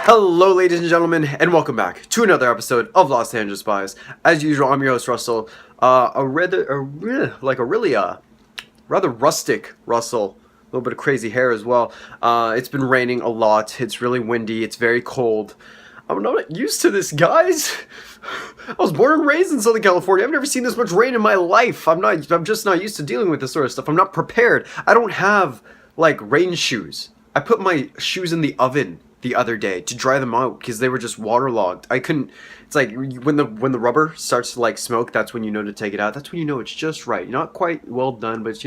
Hello, ladies and gentlemen, and welcome back to another episode of Los Angeles Spies. As usual, I'm your host, Russell. Rather rustic Russell. A little bit of crazy hair as well. It's been raining a lot. It's really windy. It's very cold. I'm not used to this, guys. I was born and raised in Southern California. I've never seen this much rain in my life. I'm just not used to dealing with this sort of stuff. I'm not prepared. I don't have, like, rain shoes. I put my shoes in the oven the other day to dry them out because they were just waterlogged. I couldn't. It's like when the rubber starts to like smoke, that's when you know to take it out. That's when you know it's just right. Not quite well done, but it's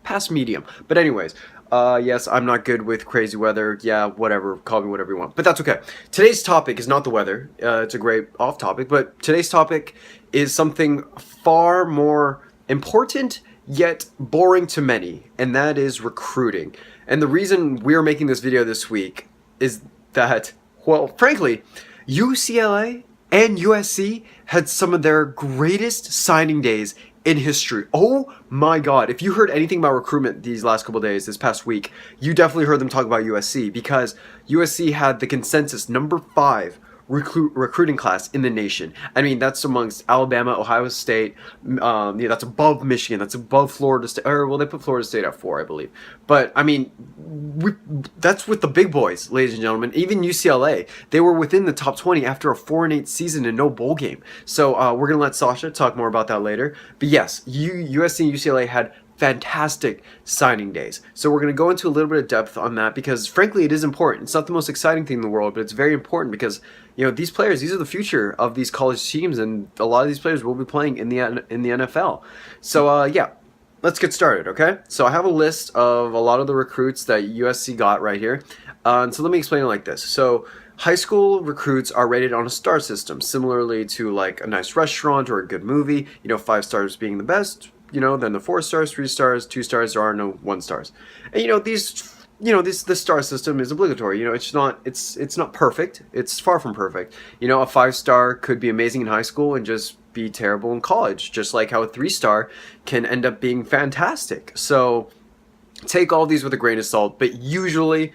past medium. But anyways, yes, I'm not good with crazy weather. Yeah, whatever. Call me whatever you want. But that's okay. Today's topic is not the weather. It's a great off topic, but today's topic is something far more important yet boring to many, and that is recruiting. And the reason we're making this video this week is that, well, frankly, UCLA and USC had some of their greatest signing days in history. Oh my God. If you heard anything about recruitment these last couple of days, this past week, you definitely heard them talk about USC because USC had the consensus number 5 recruiting class in the nation. I mean, that's amongst Alabama, Ohio State. That's above Michigan. That's above Florida State. Or, well, they put Florida State at 4, I believe. But, I mean, that's with the big boys, ladies and gentlemen. Even UCLA, they were within the top 20 after a 4-8 season and no bowl game. So, we're going to let Sasha talk more about that later. But yes, USC and UCLA had fantastic signing days. So we're going to go into a little bit of depth on that because frankly it is important. It's not the most exciting thing in the world, but it's very important because these players, these are the future of these college teams, and a lot of these players will be playing in the NFL. So yeah, let's get started, okay? So I have a list of a lot of the recruits that USC got right here. And so let me explain it like this. So high school recruits are rated on a star system, similarly to like a nice restaurant or a good movie, 5 stars being the best. Then the 4 stars, 3 stars, 2 stars, there are no 1 stars. And this star system is obligatory. It's not perfect. It's far from perfect. A 5-star could be amazing in high school and just be terrible in college, just like how a 3-star can end up being fantastic. So take all these with a grain of salt, but usually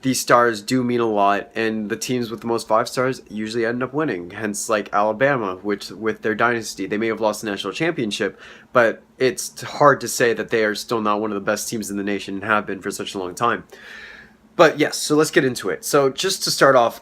these stars do mean a lot, and the teams with the most 5 stars usually end up winning. Hence, like Alabama, which with their dynasty, they may have lost the national championship, but it's hard to say that they are still not one of the best teams in the nation and have been for such a long time. But yes, so let's get into it. So just to start off,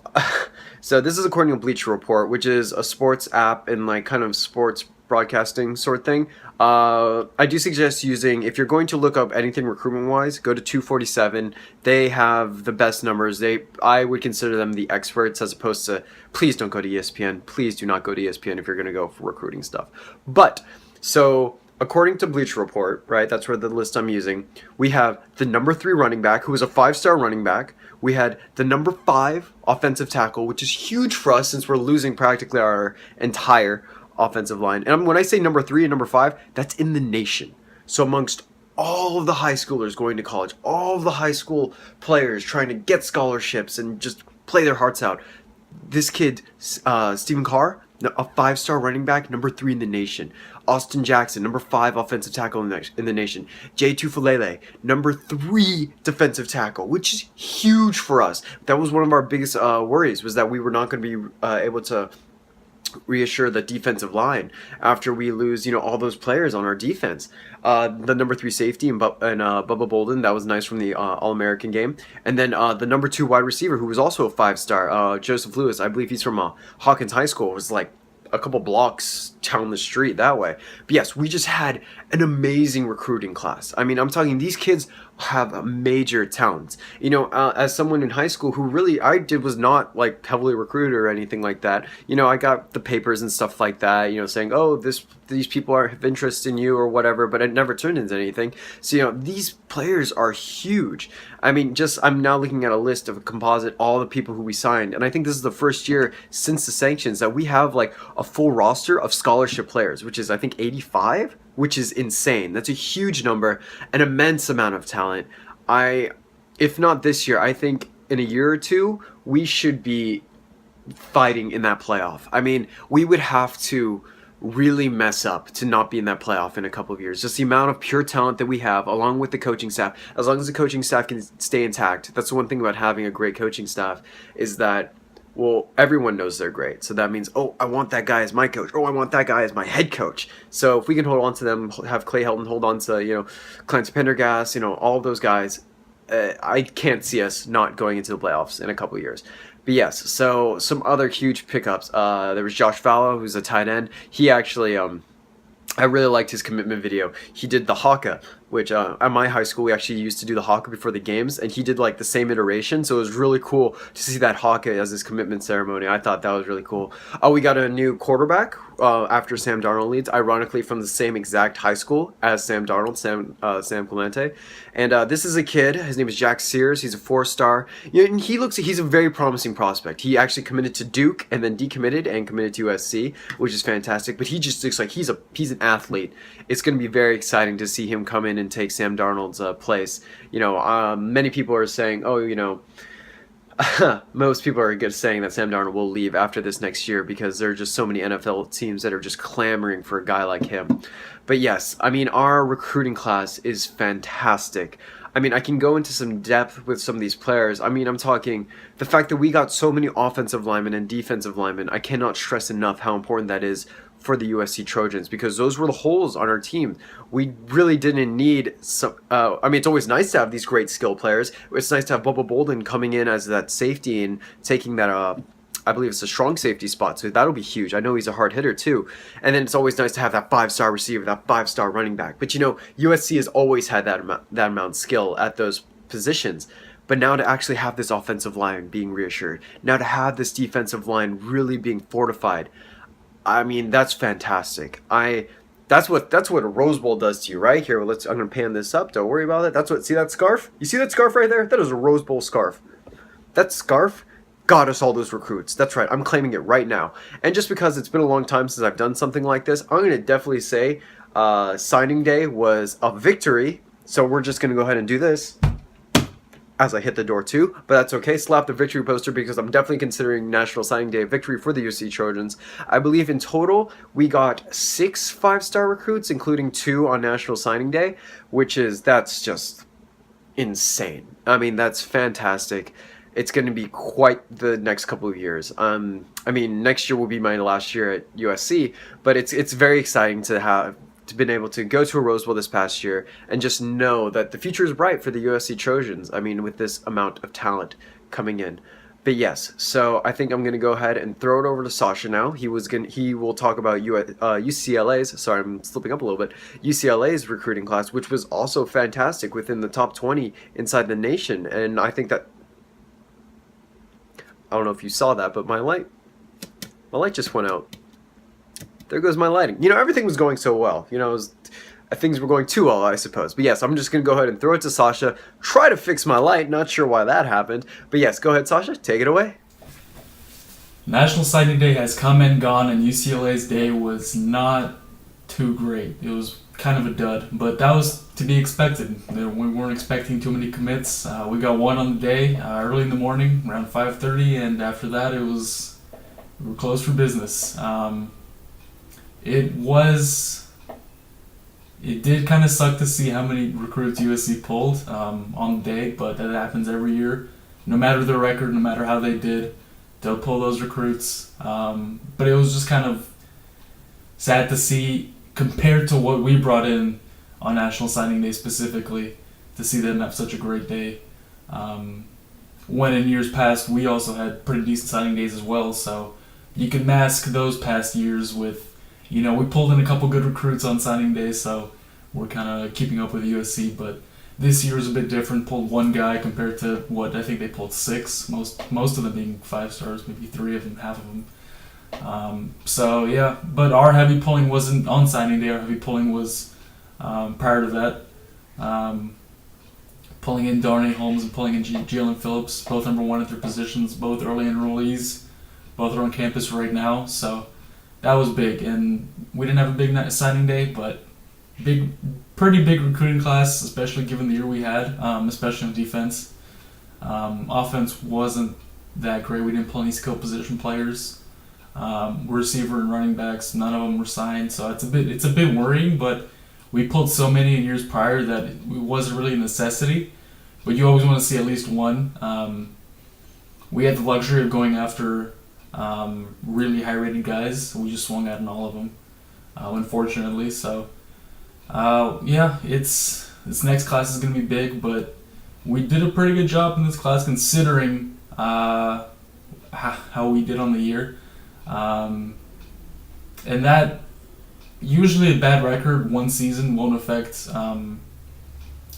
so this is according to Bleacher Report, which is a sports app and like kind of sports broadcasting sort of thing. I do suggest using, if you're going to look up anything recruitment wise, go to 247. They have the best numbers. I would consider them the experts as opposed to, please don't go to ESPN. Please do not go to ESPN if you're going to go for recruiting stuff. But so according to Bleacher Report, right, that's where the list I'm using, we have the number 3 running back, who was a 5-star running back. We had the number 5 offensive tackle, which is huge for us since we're losing practically our entire offensive line. And when I say number 3 and number 5, that's in the nation. So amongst all of the high schoolers going to college, all of the high school players trying to get scholarships and just play their hearts out, this kid, Stephen Carr, a 5-star running back, number 3 in the nation. Austin Jackson, number 5 offensive tackle in the nation. Jay Tufulele, number 3 defensive tackle, which is huge for us. That was one of our biggest worries, was that we were not going to be able to reassure the defensive line after we lose, all those players on our defense. The number 3 safety and Bubba Bolden, that was nice from the All-American game. And then the number 2 wide receiver, who was also a 5-star, Joseph Lewis, I believe he's from Hawkins High School, was like a couple blocks down the street that way. But yes, we just had an amazing recruiting class. I mean, I'm talking, these kids have major talents. As someone in high school who really was not like heavily recruited or anything like that. I got the papers and stuff like that, saying, oh, these people have interest in you or whatever, but it never turned into anything. So, these players are huge. I mean, I'm now looking at a list of a composite, all the people who we signed. And I think this is the first year since the sanctions that we have like a full roster of scholarship players, which is I think 85, which is insane. That's a huge number, an immense amount of talent. If not this year, I think in a year or two, we should be fighting in that playoff. I mean, we would have to really mess up to not be in that playoff in a couple of years. Just the amount of pure talent that we have, along with the coaching staff. As long as the coaching staff can stay intact, that's the one thing about having a great coaching staff is that, well, everyone knows they're great. So that means, oh, I want that guy as my coach. Oh, I want that guy as my head coach. So if we can hold on to them, have Clay Helton hold on to, Clarence Pendergast, all of those guys, I can't see us not going into the playoffs in a couple of years. But yes, so some other huge pickups. There was Josh Fallow, who's a tight end. He actually, I really liked his commitment video. He did the haka, which at my high school we actually used to do the haka before the games, and he did like the same iteration. So it was really cool to see that haka as his commitment ceremony. I thought that was really cool. We got a new quarterback after Sam Darnold leads, ironically from the same exact high school as Sam Darnold, Sam Clemente. And this is a kid. His name is Jack Sears. He's a 4-star. And he's a very promising prospect. He actually committed to Duke and then decommitted and committed to USC, which is fantastic. But he just looks like he's an athlete. It's going to be very exciting to see him come in and take Sam Darnold's place. Many people are saying, most people are saying that Sam Darnold will leave after this next year because there are just so many NFL teams that are just clamoring for a guy like him. But yes, our recruiting class is fantastic. I can go into some depth with some of these players. I'm talking the fact that we got so many offensive linemen and defensive linemen. I cannot stress enough how important that is for the USC Trojans, because those were the holes on our team. We really didn't need some. It's always nice to have these great skill players. It's nice to have Bubba Bolden coming in as that safety and taking that. I believe it's a strong safety spot, so that'll be huge. I know he's a hard hitter too. And then it's always nice to have that 5-star receiver, that 5-star running back. But USC has always had that amount of skill at those positions. But now to actually have this offensive line being reassured, now to have this defensive line really being fortified, that's fantastic. That's what a Rose Bowl does to you, right? Here, I'm gonna pan this up. Don't worry about it. See that scarf? You see that scarf right there? That is a Rose Bowl scarf. That scarf got us all those recruits. That's right. I'm claiming it right now. And just because it's been a long time since I've done something like this, I'm gonna definitely say signing day was a victory. So we're just gonna go ahead and do this as I hit the door too, but that's okay. Slap the victory poster because I'm definitely considering National Signing Day a victory for the UC Trojans. I believe in total we got 6 5-star recruits, including 2 on National Signing Day, that's just insane. That's fantastic. It's going to be quite the next couple of years. Next year will be my last year at USC, but it's very exciting to have been able to go to a Rose Bowl this past year and just know that the future is bright for the USC Trojans. With this amount of talent coming in. But yes, so I think I'm going to go ahead and throw it over to Sasha now. He will talk about UCLA's, sorry, I'm slipping up a little bit, UCLA's recruiting class, which was also fantastic within the top 20 inside the nation. And I think that, I don't know if you saw that, but my light just went out. There goes my lighting. Everything was going so well. Things were going too well, I suppose. But yes, I'm just going to go ahead and throw it to Sasha. Try to fix my light. Not sure why that happened. But yes, go ahead, Sasha. Take it away. National Signing Day has come and gone, and UCLA's day was not too great. It was kind of a dud, but that was to be expected. We weren't expecting too many commits. We got one on the day, early in the morning, around 5:30, and after that we were closed for business. It did kind of suck to see how many recruits USC pulled on the day, but that happens every year. No matter their record, no matter how they did, they'll pull those recruits. But it was just kind of sad to see, compared to what we brought in on National Signing Day specifically, to see them have such a great day. When in years past, we also had pretty decent signing days as well, so you can mask those past years with, we pulled in a couple good recruits on signing day, so we're kind of keeping up with USC. But this year is a bit different. Pulled one guy compared to what I think they pulled 6. Most of them being 5-stars, maybe 3 of them, half of them. So yeah, but our heavy pulling wasn't on signing day. Our heavy pulling was prior to that. Pulling in Darnay Holmes and pulling in Jalen Phillips, both number 1 at their positions, both early enrollees, both are on campus right now. So that was big, and we didn't have a big signing day, but pretty big recruiting class, especially given the year we had, especially on defense. Offense wasn't that great. We didn't pull any skill position players. receiver and running backs. None of them were signed, so it's a bit worrying. But we pulled so many in years prior that it wasn't really a necessity. But you always want to see at least one. We had the luxury of going after really high-rated guys. We just swung at all of them, unfortunately. So, yeah, this next class is going to be big, but we did a pretty good job in this class considering how we did on the year. And that, usually a bad record one season won't affect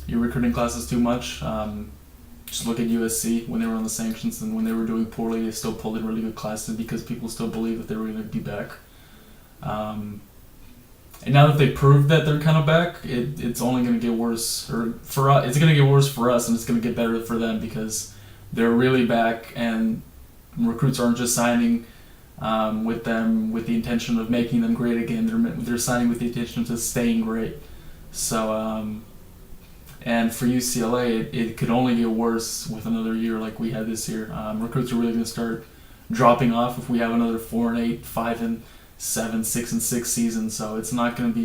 your recruiting classes too much. Just look at USC when they were on the sanctions and when they were doing poorly, they still pulled in really good classes because people still believe that they were going to be back. And now that they proved that they're kind of back, it's only going to get worse. Or for us, it's going to get worse for us, and it's going to get better for them because they're really back, and recruits aren't just signing with them with the intention of making them great again. They're signing with the intention of staying great. So. And for UCLA, it could only get worse with another year like we had this year. Recruits are really going to start dropping off if we have another 4-8, 5-7, 6-6 season. So it is not going to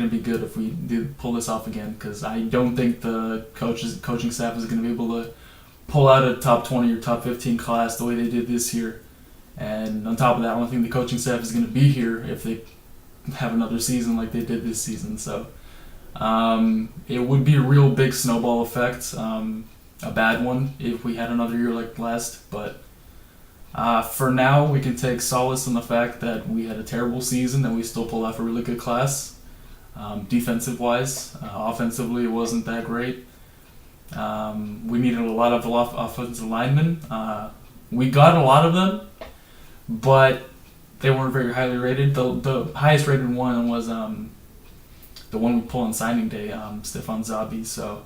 be good if we do pull this off again. Because I don't think the coaching staff is going to be able to pull out a top 20 or top 15 class the way they did this year. And on top of that, I don't think the coaching staff is going to be here if they have another season like they did this season. So. It would be a real big snowball effect, a bad one if we had another year like last, but for now we can take solace in the fact that we had a terrible season and we still pulled off a really good class, defensive wise. Offensively it wasn't that great. We needed a lot of offensive linemen. We got a lot of them, but they weren't very highly rated. The highest rated one was the one we pulled on signing day, Stefan Zabi. So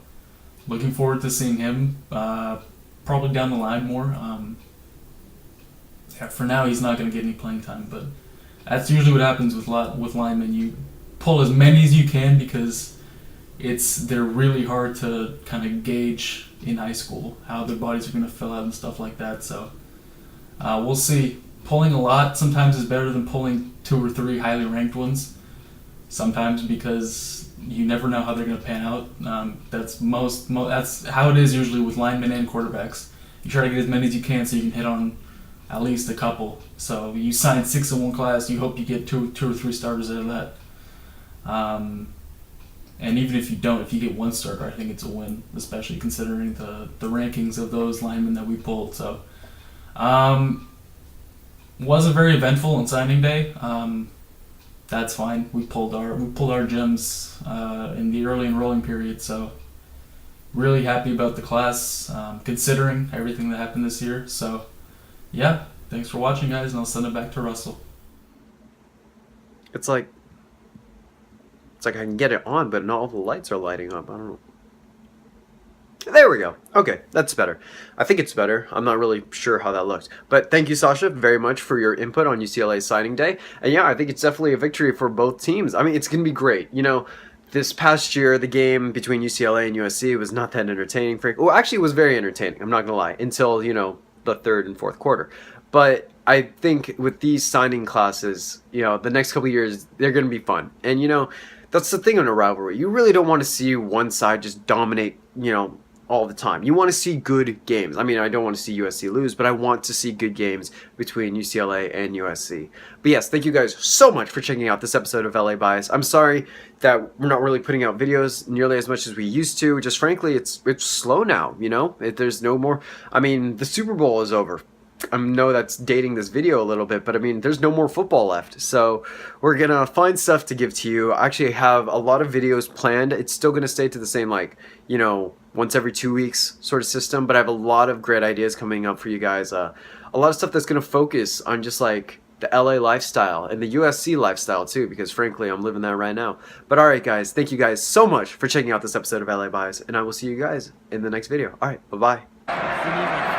looking forward to seeing him probably down the line more. For now, he's not going to get any playing time, but that's usually what happens with linemen. You pull as many as you can because they're really hard to kind of gauge in high school how their bodies are going to fill out and stuff like that. So we'll see. Pulling a lot sometimes is better than pulling 2 or 3 highly ranked ones. Sometimes because you never know how they're going to pan out. That's how it is usually with linemen and quarterbacks. You try to get as many as you can so you can hit on at least a couple. So you sign 6 in one class, you hope you get 2 or 3 starters out of that. And even if you don't, if you get 1 starter, I think it's a win, especially considering the rankings of those linemen that we pulled. So wasn't very eventful on signing day. That's fine. We pulled our gems in the early enrolling period, so really happy about the class, considering everything that happened this year. So, yeah, thanks for watching, guys, and I'll send it back to Russell. It's like I can get it on, but not all the lights are lighting up. I don't know. There we go. Okay, that's better. I think it's better. I'm not really sure how that looked. But thank you, Sasha, very much for your input on UCLA signing day. And yeah, I think it's definitely a victory for both teams. I mean, it's going to be great. You know, this past year, the game between UCLA and USC was not that entertaining. Well, actually, it was very entertaining. I'm not going to lie. Until, you know, the 3rd and 4th quarter. But I think with these signing classes, you know, the next couple of years, they're going to be fun. And, you know, that's the thing on a rivalry. You really don't want to see one side just dominate, you know, all the time. You want to see good games. I mean, I don't want to see USC lose, but I want to see good games between UCLA and USC. But yes, thank you guys so much for checking out this episode of LA Bias. I'm sorry that we're not really putting out videos nearly as much as we used to. Just frankly, it's slow now, you know? There's no more... I mean, the Super Bowl is over. I know that's dating this video a little bit, but I mean, there's no more football left. So we're going to find stuff to give to you. I actually have a lot of videos planned. It's still going to stay to the same, like, you know, once every 2 weeks sort of system, but I have a lot of great ideas coming up for you guys. A lot of stuff that's going to focus on just like the LA lifestyle and the USC lifestyle too, because frankly, I'm living that right now. But all right, guys, thank you guys so much for checking out this episode of LA Bias, and I will see you guys in the next video. All right, bye-bye.